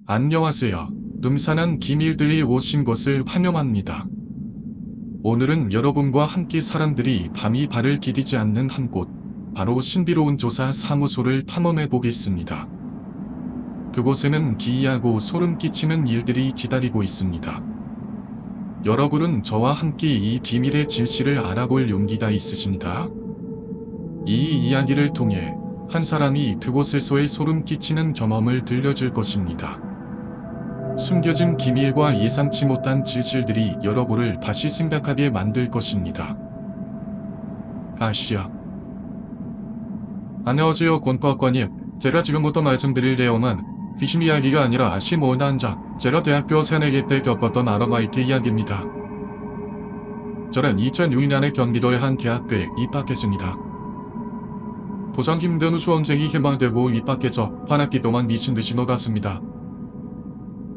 안녕하세요. 음산한 기밀들이 오신 것을 환영합니다. 오늘은 여러분과 함께 사람들이 밤이 발을 디디지 않는 한 곳, 바로 신비로운 조사 사무소를 탐험해 보겠습니다. 그곳에는 기이하고 소름 끼치는 일들이 기다리고 있습니다. 여러분은 저와 함께 이 비밀의 진실을 알아볼 용기가 있으신가? 이 이야기를 통해 한 사람이 그곳에서의 소름 끼치는 경험을 들려줄 것입니다. 숨겨진 기밀과 예상치 못한 진실들이 여러분을 다시 생각하게 만들 것입니다. 아시아. 안녕하세요, 권과학관님. 제가 지금부터 말씀드릴 내용은 귀신 이야기가 아니라 시모난자, 제가 대학교 새내기 때 겪었던 아르바이트 이야기입니다. 저는 2006년에 경기도의 한 대학교에 입학했습니다. 도장 힘든 수험생이 해방되고 입학해서 한 학기 동안 미친듯이 놀았습니다.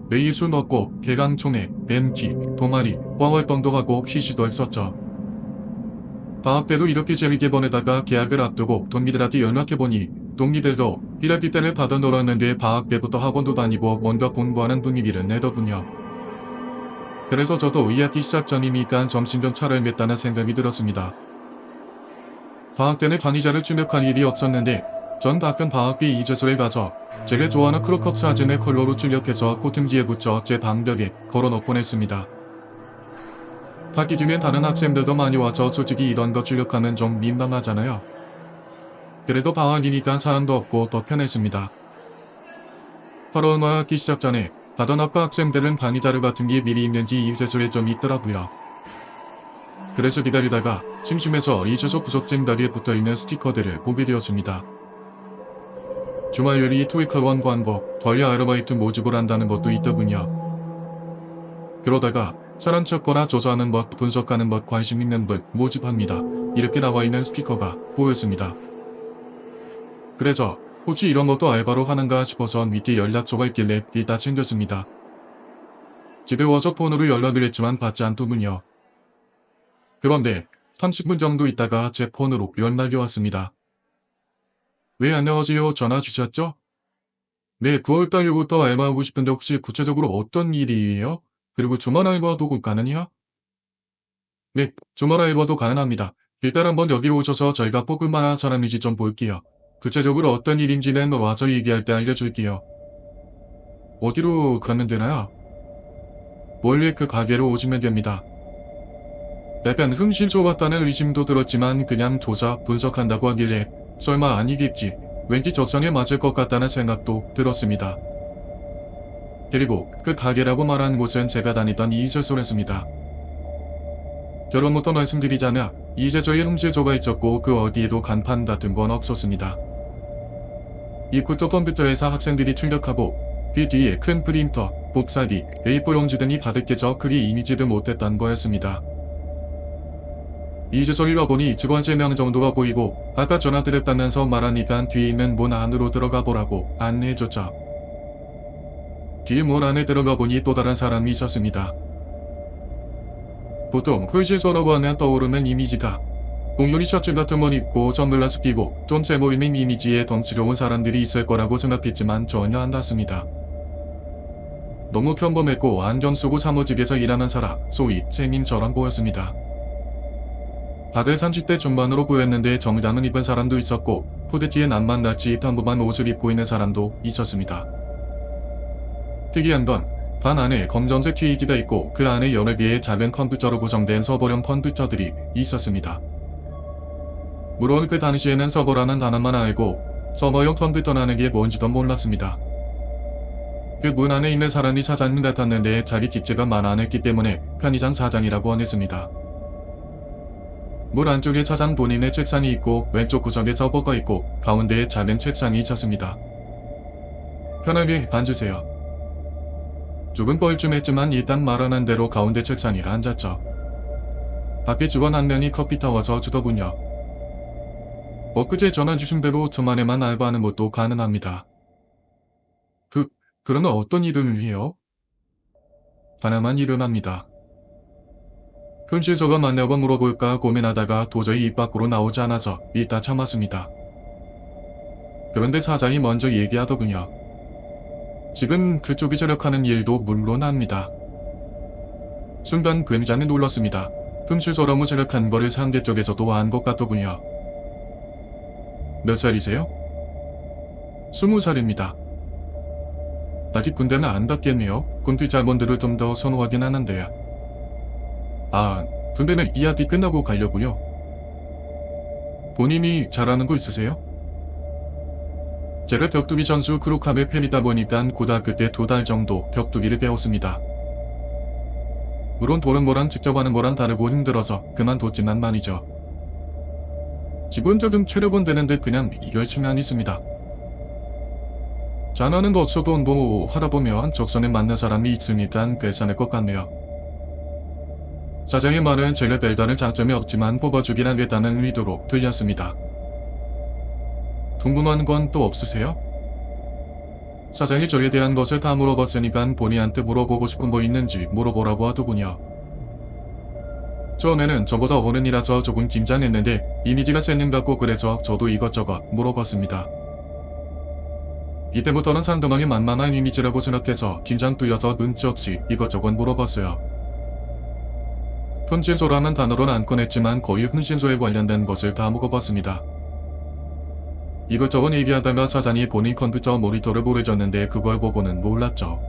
매일 술 먹고 개강총회, 뱀티, 동아리, 화활동도 하고 쉬시도 했었죠. 방학 때도 이렇게 재밌게 보내다가 계약을 앞두고 동기들한테 연락해보니 동기들도 1학기 때를 받아 놀았는데 방학 때부터 학원도 다니고 뭔가 공부하는 분위기를 내더군요. 그래서 저도 2학기 시작 전이니까 점심 좀 차려야겠다는 생각이 들었습니다. 방학 때는 강의자를 출력할 일이 없었는데 전 가끔 방학비 이제소에 가서 제가 좋아하는 크로커트 사진을 컬러로 출력해서 코팅지에 붙여 제 방벽에 걸어놓곤 했습니다. 학기 중엔 다른 학생들도 많이 와서 솔직히 이런 거 출력하면 좀 민망하잖아요. 그래도 방학이니까 사람도 없고 더 편했습니다. 8월 말 학기 시작 전에 다른 학과 학생들은 강의자료 같은 게 미리 있는지 이제소에 좀 있더라고요. 그래서 기다리다가 심심해서 이제소 구석진 벽에 붙어있는 스티커들을 보게 되었습니다. 주말 요리 토익학원 광고, 덜리 아르바이트 모집을 한다는 것도 있더군요. 그러다가 사람 찾거나 조사하는 법, 분석하는 법, 관심 있는 법 모집합니다. 이렇게 나와있는 스티커가 보였습니다. 그래서 혹시 이런 것도 알바로 하는가 싶어서 밑에 연락처가 있길래 일단 챙겼습니다. 집에 와서 폰으로 연락을 했지만 받지 않더군요. 그런데 30분 정도 있다가 제 폰으로 연락이 왔습니다. 왜 안녕하세요, 전화 주셨죠? 네, 9월달부터 알바하고 싶은데 혹시 구체적으로 어떤 일이에요? 그리고 주말 알바도 가능해요? 네, 주말 알바도 가능합니다. 일단 한번 여기로 오셔서 저희가 뽑을 만한 사람인지 좀 볼게요. 구체적으로 어떤 일인지는 와서 얘기할 때 알려줄게요. 어디로 가면 되나요? 원래 그 가게로 오시면 됩니다. 약간 흥신소 같다는 의심도 들었지만 그냥 조사, 분석한다고 하길래 설마 아니겠지, 왠지 적성에 맞을 것 같다는 생각도 들었습니다. 그리고 그 가게라고 말한 곳은 제가 다니던 이재소였습니다. 결혼부터 말씀드리자면 이재소에 흠질조가 있었고 그 어디에도 간판 같은 건 없었습니다. 입구도 컴퓨터에서 학생들이 출력하고 그 뒤에 큰 프린터, 복사기, A4 용지 등이 가득해져 그리 이미지를 못했던 거였습니다. 이재소에 와보니 직원 3명 정도가 보이고 아까 전화드렸다면서 말하니까 뒤에 있는 문 안으로 들어가 보라고 안내해줬죠. 뒤에 문 안에 들어가 보니 또 다른 사람이 있었습니다. 보통 홀실소라고 하면 떠오르는 이미지가 공유리 셔츠 같은 건 입고 선글라스 끼고 좀 세 보이는 이미지의 덩치로운 사람들이 있을 거라고 생각했지만 전혀 안 닿습니다. 너무 평범했고 안경 쓰고 사무직에서 일하는 사람, 소위 세민처럼 보였습니다. 다들 30대 중반으로 보였는데 정장을 입은 사람도 있었고 후드티에 남만같이 평범한 옷을 입고 있는 사람도 있었습니다. 특이한 건 반 안에 검정색 TV가 있고 그 안에 여러 개의 작은 컴퓨터로 구성된 서버용 컴퓨터들이 있었습니다. 물론 그 당시에는 서버라는 단어만 알고 서버용 컴퓨터라는 게 뭔지도 몰랐습니다. 그 문 안에 있는 사람이 사장님 같았는데 자기 직제가 말 안 했기 때문에 편의점 사장이라고 하냈습니다. 문 안쪽에 차장 본인의 책상이 있고 왼쪽 구석에 서버가 있고 가운데에 작은 책상이 있었습니다. 편하게 앉으세요. 조금 뻘쭘했지만 일단 말하는 대로 가운데 책상에 앉았죠. 밖에 직원 한 명이 커피 타와서 주더군요. 엊그제 전화 주신 대로 저만에만 알바하는 것도 가능합니다. 그러면 어떤 일을 해요? 하나만 일을 합니다. 현실서가 맞냐고 물어볼까 고민하다가 도저히 입 밖으로 나오지 않아서 이따 참았습니다. 그런데 사장이 먼저 얘기하더군요. 지금 그쪽이 저력하는 일도 물론합니다. 순간 굉장히 놀랐습니다. 흠수저러무 저력한 거를 상대 쪽에서도 안 것 같더군요. 몇 살이세요? 20살입니다. 아직 군대는 안 갔겠네요. 군대 잘못들을 좀 더 선호하긴 하는데요. 아, 군대는 이야기 끝나고 가려고요. 본인이 잘하는 거 있으세요? 제가 격투기 선수 크로캅의 팬이다 보니까 고등학교 때 2달 정도 격투기를 배웠습니다. 물론 보는 거랑 직접 하는 거랑 다르고 힘들어서 그만뒀지만 말이죠. 기본적인 체력은 되는데 그냥 열심히만 있습니다. 잘하는 거 없어도 뭐 하다 보면 적선에 맞는 사람이 있으니까 괜찮을 것 같네요. 사장의 말은 제가 별다른 장점이 없지만 뽑아주긴 하겠다는 의도로 들렸습니다. 궁금한 건 또 없으세요? 사장이 저에 대한 것을 다 물어봤으니까 본인한테 물어보고 싶은 거 있는지 물어보라고 하더군요. 처음에는 저보다 어른이라서 조금 긴장했는데 이미지가 센 같고 그래서 저도 이것저것 물어봤습니다. 이때부터는 상대방이 만만한 이미지라고 생각해서 긴장 뚫려서 눈치 없이 이것저것 물어봤어요. 흥신소라는 단어로는 안 꺼냈지만 거의 흥신소에 관련된 것을 다 물어봤습니다. 이것저것 얘기하다가 사장이 본인 컴퓨터 모니터를 보여줬는데 그걸 보고는 놀랐죠.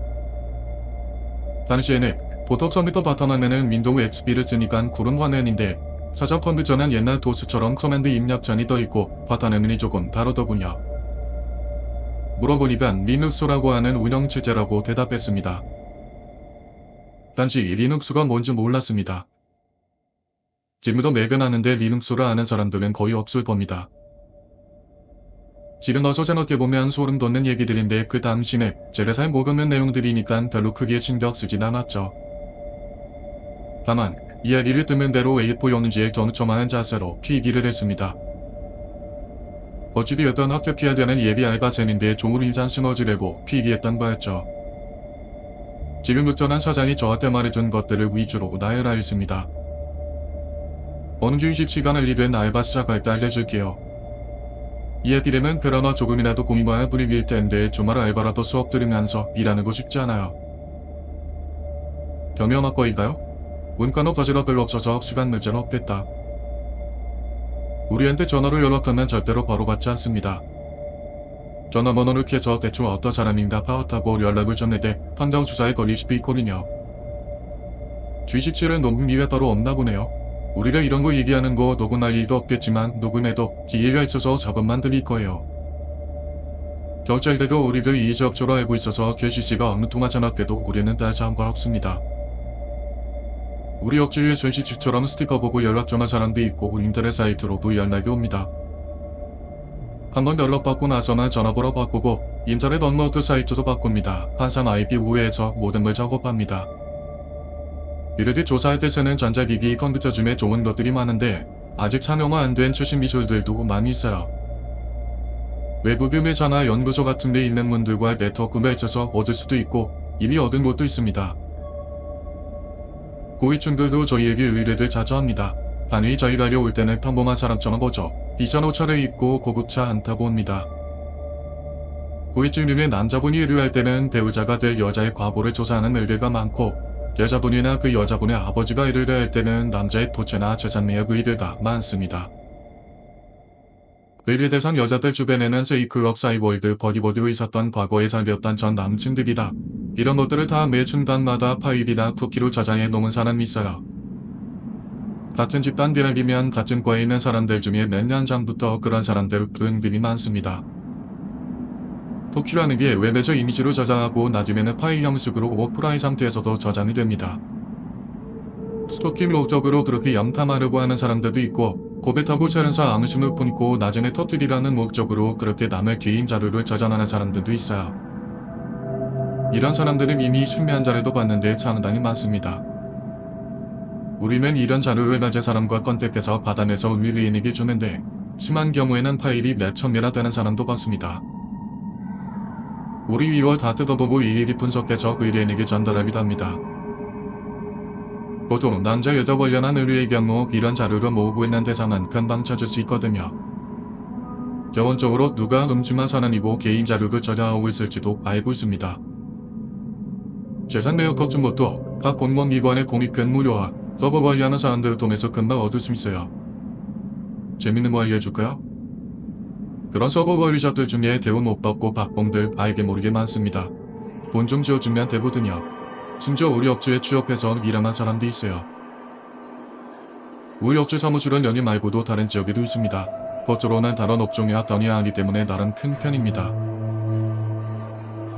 당시에는 보통 컴퓨터 바탕화면은 윈도우 XP를 쓰니까 구름 화면인데 사전 컴퓨터는 옛날 도수처럼 커맨드 입력창이 떠있고 바탕화면이 조금 다르더군요. 물어보니까 리눅스라고 하는 운영체제라고 대답했습니다. 당시 리눅스가 뭔지 몰랐습니다. 지금도 맥은 아는데 리눅스를 아는 사람들은 거의 없을 겁니다. 지금 와서 생각해보면 소름 돋는 얘기들인데 그 당시에 제가 잘 모르는 내용들이니까 별로 크게 신경 쓰진 않았죠. 다만 이야기를 듣는 대로 A4 용지에 경청하는 자세로 필기를 했습니다. 어찌되었던 합격해야 되는 예비 알바생인데 종을 인상 심어주려고 필기했던 거였죠. 지금부터는 사장이 저한테 말해준 것들을 위주로 나열하였습니다. 어느 휴식 시간을 이된 알바 시작할 때 알려줄게요. 이야기라면 그나마 조금이라도 고민할 분위기일 텐데 주말 알바라도 수업 들으면서 일하는 거 쉽지 않아요. 경영학과인가요? 문과는 과제가 별로 없어서 시간 문제는 없겠다. 우리한테 전화를 연락하면 절대로 바로 받지 않습니다. 전화번호를 캐서 대충 어떤 사람인가 파악하고 연락을 줬는데 판정 주사에 걸릴 수도 있거든요. G17은 녹음기가 따로 없나 보네요. 우리가 이런 거 얘기하는 거 녹음할 일도 없겠지만 녹음해도 기회가 있어서 작업만 들릴 거예요. 경찰대도 우리를 이의적조로 알고 있어서 결시씨가 어느 통화 전화께도 우리는 다 상관없습니다. 우리 억지에 전시치처럼 스티커 보고 연락 전화 사람도 있고 인터넷 사이트로도 연락이 옵니다. 한번 연락받고 나서는 전화번호 바꾸고 인터넷 업로드 사이트도 바꿉니다. 항상 IP 우회해서 모든 걸 작업합니다. 이렇게 조사할 때서는 전자기기 컴퓨터 중에 좋은 것들이 많은데 아직 상용화 안 된 최신 기술들도 많이 있어요. 외국인 회사나 연구소 같은 데 있는 분들과 네트워크가 있어서 얻을 수도 있고 이미 얻은 것도 있습니다. 고위층들도 저희에게 의뢰를 자주 합니다. 단위 저희가려 올 때는 평범한 사람처럼 보죠. 비싼 옷차를 입고 고급차 안 타고 옵니다. 고위층 중에 남자분이 의뢰할 때는 배우자가 될 여자의 과보를 조사하는 의뢰가 많고 여자분이나 그 여자분의 아버지가 의뢰할 때는 남자의 토채나 재산 매약 의뢰가 많습니다. 의뢰 대상 여자들 주변에는 세이클럽 사이월드 버디버디로 있었던 과거에 살렸던 전 남친들이다. 이런 것들을 다 매 춘단마다 파일이나 쿠키로 저장해 놓은 사람이 있어요. 같은 집단 대학이면 같은 과에 있는 사람들 중에 몇 년 전부터 그런 사람들 은근히 많습니다. 쿠키라는 게 웹에서 이미지로 저장하고 나중에는 파일 형식으로 오프라인 상태에서도 저장이 됩니다. 스토킹 목적으로 그렇게 염탐하려고 하는 사람들도 있고 고백하고 차려서 암심을 품고 나중에 터뜨리라는 목적으로 그렇게 남의 개인 자료를 저장하는 사람들도 있어요. 이런 사람들은 이미 수면 자료도 봤는데 상당히 많습니다. 우리는 이런 자료를 가진 사람과 컨택해서 받아내서 의뢰인에게 주는데 심한 경우에는 파일이 몇천 개나 되는 사람도 봤습니다. 우리 이걸 다 뜯어보고 일일이 분석해서 의뢰인에게 전달하기도 합니다. 보통 남자 여자 관련한 의뢰의 경우 이런 자료를 모으고 있는 대상은 금방 찾을 수 있거든요. 기본적으로 누가 음침한 사람이고 개인 자료를 저장하고 있을지도 알고 있습니다. 재산 내역 같은 것도 각 공무원기관의 공익은 무료화, 서버 관리하는 사람들을 통해서 금방 얻을 수 있어요. 재밌는 거 알려줄까요? 그런 서버 관리자들 중에 대우 못 받고 박봉들 알게 모르게 많습니다. 돈 좀 지어주면 되거든요. 심지어 우리 업주에 취업해서 일하는 사람도 있어요. 우리 업주 사무실은 여기 말고도 다른 지역에도 있습니다. 거주로는 다른 업종이와 단위하기 때문에 나름 큰 편입니다.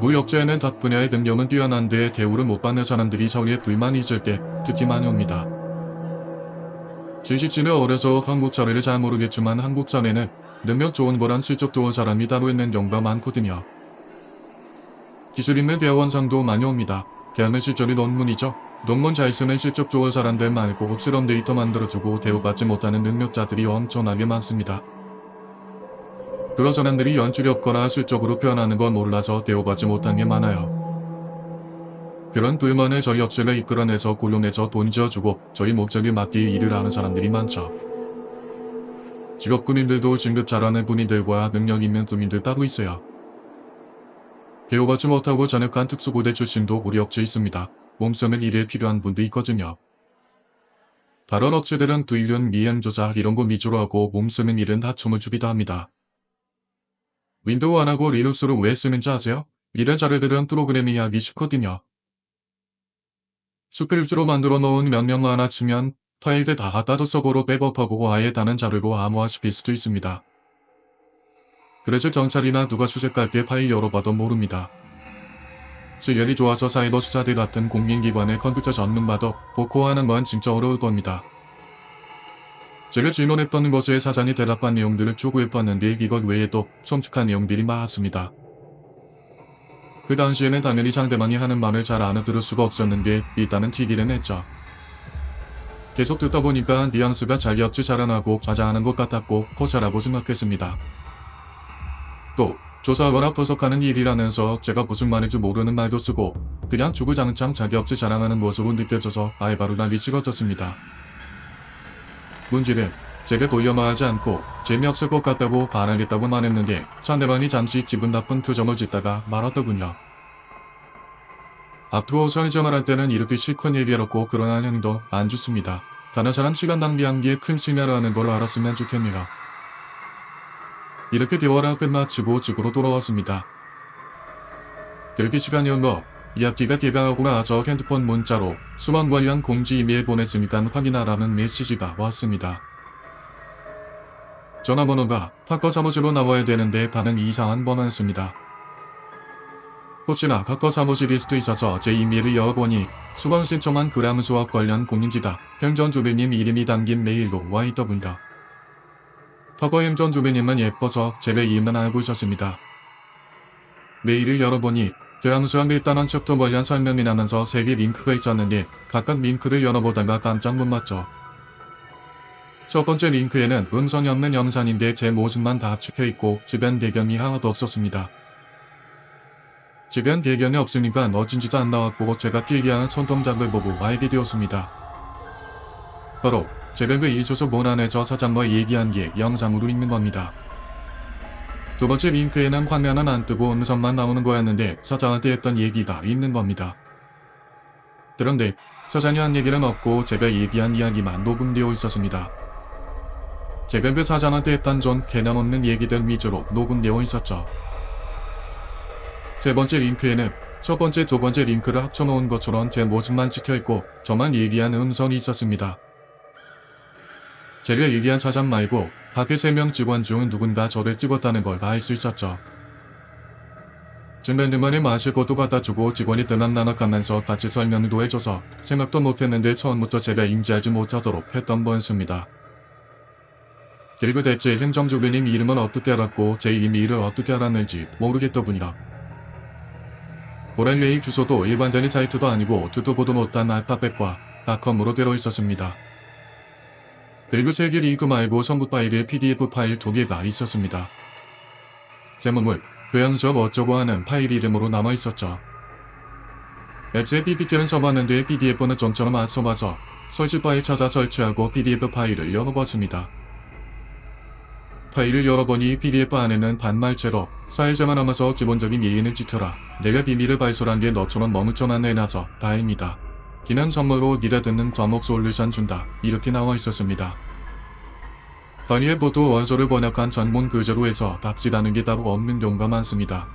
우리 업주에는 각 분야의 능력은 뛰어난데 대우를 못 받는 사람들이 서울에 불만이 있을 때 특히 많이 옵니다. 지식진은 어려서 한국 사례를 잘 모르겠지만 한국 사례는 능력 좋은 거랑 실적 좋은 사람이 따로 있는 경우가 많거든요. 기술 있는 대학원생도 많이 옵니다. 대학은 실전이 논문이죠. 논문 잘 쓰는 실적 좋은 사람들 말고 실험 데이터 만들어주고 대우받지 못하는 능력자들이 엄청나게 많습니다. 그런 사람들이 연출이 없거나 실적으로 표현하는 건 몰라서 대우받지 못한 게 많아요. 그런 불만을 저희 업체를 이끌어내서 고용해서 돈 지어주고 저희 목적에 맞게 일을 하는 사람들이 많죠. 직업군인들도 진급 잘하는 군인들과 능력 있는 군인들 따로 있어요. 대우받지 못하고 전역한 특수부대 출신도 우리 업체에 있습니다. 몸쓰는 일에 필요한 분도 있거든요. 다른 업체들은 두일은 미행조사 이런 거 위주로 하고 몸쓰는 일은 하청을 주기도 합니다. 윈도우 안 하고 리눅스를 왜 쓰는지 아세요? 이런 자료들은 프로그래밍 하기 쉽거든요. 스크립트로 만들어 놓은 명령어 하나 치면 파일들 다 따로 서버로 백업하고 아예 다른 자료로 암호화시킬 수도 있습니다. 그래서 경찰이나 누가 수색할 때 파일 열어봐도 모릅니다. 수열이 좋아서 사이버 수사대 같은 공민기관의 컴퓨터 전문가도 보고하는 건 진짜 어려울 겁니다. 제가 질문했던 것에 사장이 대답한 내용들을 추구해봤는데 이것 외에도 섬뜩한 내용들이 많았습니다. 그 당시에는 당연히 상대방이 하는 말을 잘 알아들을 수가 없었는데 일단은 튀기는 했죠. 계속 듣다 보니까 뉘앙스가 자기 업체 자랑하고 자자하는 것 같았고 포차라고 생각했습니다. 또 조사하거나 분석하는 일이라면서 제가 무슨 말인지 모르는 말도 쓰고 그냥 주구장창 자기 업체 자랑하는 모습으로 느껴져서 알바로 날이 식어졌습니다. 문제는 제가 돌려말하지 않고 재미없을 것 같다고 반하겠다고 말했는데 상대방이 잠시 기분 나쁜 표정을 짓다가 말았더군요. 앞으로 설정을 할 때는 이렇게 실컷 얘기해놓고 그러한 행동 안 좋습니다. 다른 사람 시간 낭비한 게 큰 심야라는 걸 알았으면 좋겠네요. 이렇게 대화가 끝마치고 집으로 돌아왔습니다. 그렇게 시간이 흘러 이학기가 개강하고 나서 핸드폰 문자로 수강 관련 공지 이메일 보냈으니까 확인하라는 메시지가 왔습니다. 전화번호가 학과 사무실로 나와야 되는데 다른 이상한 번호였습니다. 혹시나 학과 사무실일 수도 있어서 제 이메일을 열어보니 수강 신청한 그람 수학 관련 공인지다 행전 주배님 이름이 담긴 메일로 와있더군요. 학과 행전 주배님은 예뻐서 제가 이름만 알고 있었습니다. 메일을 열어보니 교양수학 1단원 챕터 관련 설명이 나면서 3개 링크가 있었는데 각각 링크를 열어보다가 깜짝 놀랐죠. 첫 번째 링크에는 음성이 없는 영상인데 제 모습만 다 찍혀있고 주변 배경이 하나도 없었습니다. 주변 배경이 없으니까 어딘지도 안 나왔고 제가 길게 하는 손동작을 보고 알게 되었습니다. 바로 제가 그 이소속 문안에서 사장과 얘기한 게 영상으로 있는 겁니다. 두 번째 링크에는 화면은 안 뜨고 음성만 나오는 거였는데 사장한테 했던 얘기가 있는 겁니다. 그런데 사장이 한 얘기는 없고 제가 얘기한 이야기만 녹음되어 있었습니다. 제가 그 사장한테 했던 좀 개념 없는 얘기들 위주로 녹음되어 있었죠. 세 번째 링크에는 첫 번째, 두 번째 링크를 합쳐놓은 것처럼 제 모습만 찍혀있고 저만 얘기한 음성이 있었습니다. 제가 얘기한 사장 말고 밖에 3명 직원 중 누군가 저를 찍었다는 걸 알 수 있었죠. 증명들만에 마실 것도 갖다 주고 직원이 드난나락하면서 같이 설명도 해줘서 생각도 못했는데 처음부터 제가 인지하지 못하도록 했던 거였습니다. 그리고 대체 행정주배님 이름은 어떻게 알았고 제 이메일을 어떻게 알았는지 모르겠더군요. 보란 메일 주소도 일반 전이 사이트도 아니고 듣도 보도 못한 알파벳과 닷컴으로 되어 있었습니다. 그리고 3개 링크 말고 선부 파일에 PDF 파일 2개가 있었습니다. 제목을 교양수업 어쩌고 하는 파일 이름으로 남아 있었죠. 앱에 PPT는 써봤는데 PDF는 좀처럼 안 써봐서 설치 파일 찾아 설치하고 PDF 파일을 열어봤습니다. 파일을 열어보니 PDF 안에는 반말체로 사회자만 남아서 기본적인 예의는 지켜라. 내가 비밀을 발설한 게 너처럼 멍청한 애나서 다행이다. 기념 선물로 니가 듣는 과목 솔루션 준다. 이렇게 나와 있었습니다. 다니엘 보도 원서를 번역한 전문 교재로 해서 답지라는 게 따로 없는 경우가 많습니다.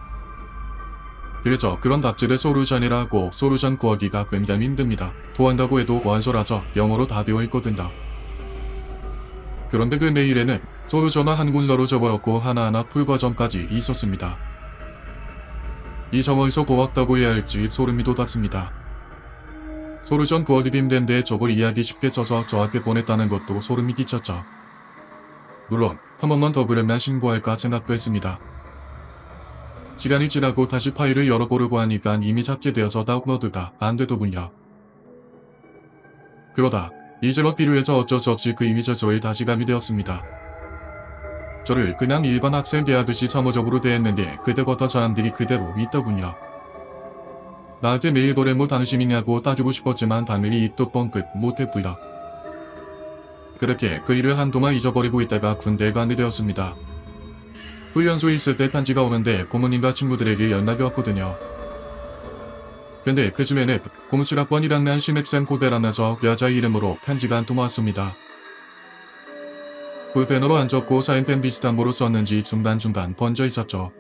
그래서 그런 답지를 솔루션이라고 솔루션 구하기가 굉장히 힘듭니다. 구한다고 해도 원서라서 영어로 다 되어 있거든요. 그런데 그 메일에는 솔루션을 한글로로 적어놓고 하나하나 풀 과정까지 있었습니다. 이 상황에서 고맙다고 해야 할지 소름이 돋았습니다. 솔루션 구하기도 힘든데 저걸 이야기 쉽게 써서 저한테 보냈다는 것도 소름이 끼쳤죠. 물론 한 번만 더 그러면 신고할까 생각도 했습니다. 시간이 지나고 다시 파일을 열어보려고 하니까 이미 삭제 되어서 다운로드가 안 되더군요. 그러다 이제로 필요해서 어쩔 수 없이 그 이미지소에 다시 가게 되었습니다. 저를 그냥 일반 학생 대하듯이 사무적으로 대했는데 그때부터 사람들이 그대로 있더군요. 나한테 메일 보내 뭐 당신이냐고 따지고 싶었지만 당연히 입도 뻥끗 못했고요. 그렇게 그 일을 한동안 잊어버리고 있다가 군대에 가게 되었습니다. 훈련소에 있을 때 편지가 오는데 부모님과 친구들에게 연락이 왔거든요. 근데 그쯤에는 07학번 1학년 신입생 고대라면서 여자 이름으로 편지가 한 통 왔습니다. 볼펜으로 안 적고 사인펜 비슷한 거로 썼는지 중간중간 번져 있었죠.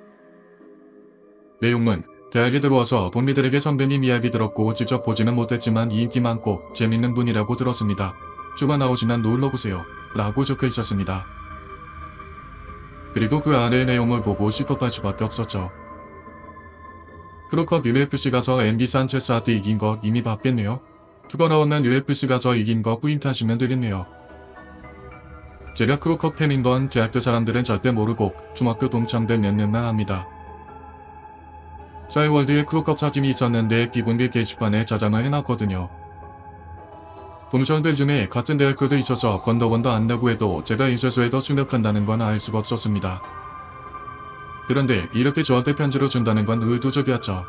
내용은 대학에 들어와서 본미들에게 선배님 이야기 들었고 직접 보지는 못했지만 인기 많고 재밌는 분이라고 들었습니다. 주말 나오시면 놀러보세요. 라고 적혀 있었습니다. 그리고 그 안의 내용을 보고 시겁할 수밖에 없었죠. 크로컷 UFC 가서 앤디 산체스한테 이긴 거 이미 봤겠네요. 투거 나오면 UFC 가서 이긴 거 뿌인타시면 되겠네요. 제가 크로컷 팬인 건 대학교 사람들은 절대 모르고 중학교 동창들 몇 명만 합니다. 싸이월드에 크로컷 사진이 있었는데 비공개 게시판에 저장을 해놨거든요. 동창들 중에 같은 대학교도 있어서 건더건더 안다고 해도 제가 인쇄소에 출력한다는 건 알 수가 없었습니다. 그런데 이렇게 저한테 편지로 준다는 건 의도적이었죠.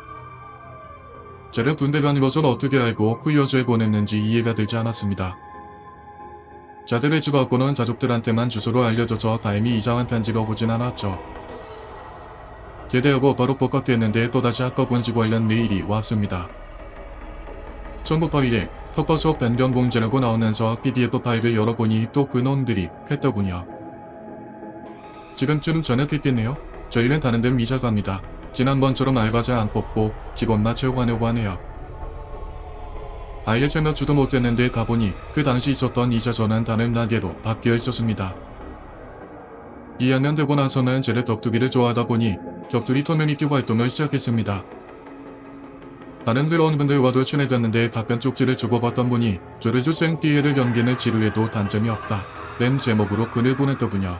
제가 군대 간 것을 어떻게 알고 후여주에 보냈는지 이해가 되지 않았습니다. 자들의 집 앞고는 가족들한테만 주소로 알려줘서 다행히 이상한 편지가 오진 않았죠. 제대하고 바로 복학됐는데 또다시 학과 본지 관련 메일이 왔습니다. 정보 파일에 특허 수업 변경 공지라고 나오면서 PDF 파일을 열어보니 또 그 놈들이 했더군요. 지금쯤 전역했겠네요. 저희는 다른 데로 이사 갑니다. 지난번처럼 알바자 안 뽑고 직원만 채용하려고 하네요. 아예 전역주도 못했는데 가보니 그 당시 있었던 이사서는 다른 단계로 바뀌어 있었습니다. 2학년 되고 나서는 제를 격투기를 좋아하다 보니 격투기 터미니티 활동을 시작했습니다. 다른 들어온 분들과도 친해졌는데 가끔 쪽지를 주고받던 분이 조르주 생띠에를 경기는 지루해도 단점이 없다 낸 제목으로 글을 보냈더군요.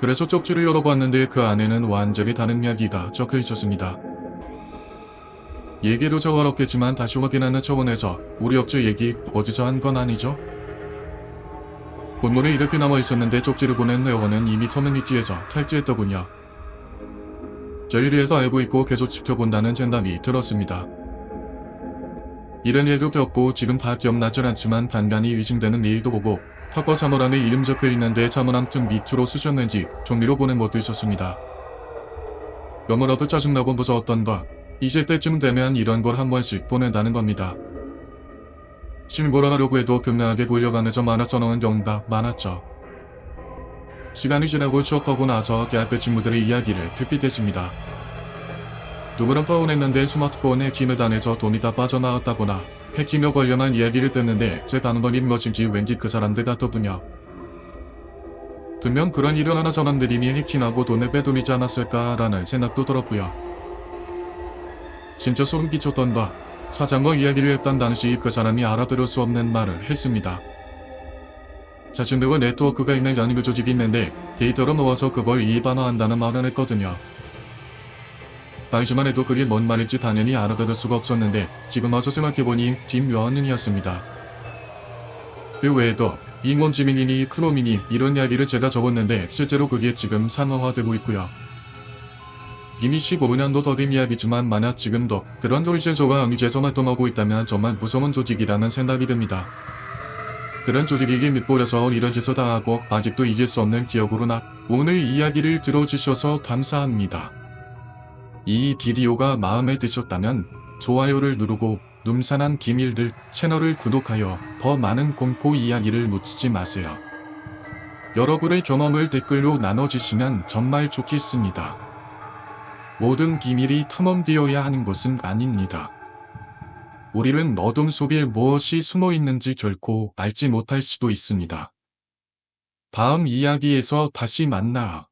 그래서 쪽지를 열어봤는데 그 안에는 완전히 다른 이야기가 적혀 있었습니다. 얘기도 적어놓겠지만 다시 확인하는 차원에서 우리 업체 얘기 어디서 한 건 아니죠? 본문에 이렇게 나와 있었는데 쪽지를 보낸 내용은 이미 커뮤니티에서 탈주했더군요. 저희를 해서 알고 있고 계속 지켜본다는 장담이 들었습니다. 이런 일도 겪고 지금 다 기억나질 않지만 간간히 의심되는 메일도 보고 학과 사물함에 이름 적혀 있는데 사물함 틈 밑으로 쑤셨는지 종이로 보낸 것도 있었습니다. 너무나도 짜증나고 무서웠던 바 이제 때쯤 되면 이런 걸 한 번씩 보낸다는 겁니다. 신고를 하려고 해도 급락하게 돌려가면서 만화 써놓은 경우가 많았죠. 시간이 지나고 취업하고 나서 대학교 친구들의 이야기를 듣게 됐습니다. 누구랑 파혼했는데 스마트폰 해킹을 당해서 돈이 다 빠져나왔다거나 해킹에 관련한 이야기를 듣는데 제 단번인 것인지 왠지 그 사람들 같더군요. 분명 그런 일을 하는 사람들이니 해킹하고 돈을 빼돌리지 않았을까라는 생각도 들었고요. 진짜 소름 끼쳤던 바 사장과 이야기를 했던 당시 그 사람이 알아들을 수 없는 말을 했습니다. 자신들과 네트워크가 있는 연구 조직이 있는데 데이터로 모아서 그걸 일반화한다는 말을 했거든요. 당시만 해도 그게 뭔 말인지 당연히 알아들을 수가 없었는데 지금 와서 생각해보니 뒷묘한눈이었습니다. 그 외에도 인공지능이니 크롬이니 이런 이야기를 제가 적었는데 실제로 그게 지금 상황화되고 있고요. 이미 15년도 더 된 이야기지만 만약 지금도 그런 돌실소가 의제에서 활동하고 있다면 정말 무서운 조직이라는 생각이 듭니다. 그런 조직에게 밑보려서 이런 짓을 당하고 아직도 잊을 수 없는 기억으로 오늘 이야기를 들어주셔서 감사합니다. 이 비디오가 마음에 드셨다면 좋아요를 누르고 눈사난 기밀들 채널을 구독하여 더 많은 공포 이야기를 놓치지 마세요. 여러분의 경험을 댓글로 나눠주시면 정말 좋겠습니다. 모든 비밀이 탐험되어야 하는 것은 아닙니다. 우리는 어둠 속에 무엇이 숨어 있는지 결코 알지 못할 수도 있습니다. 다음 이야기에서 다시 만나.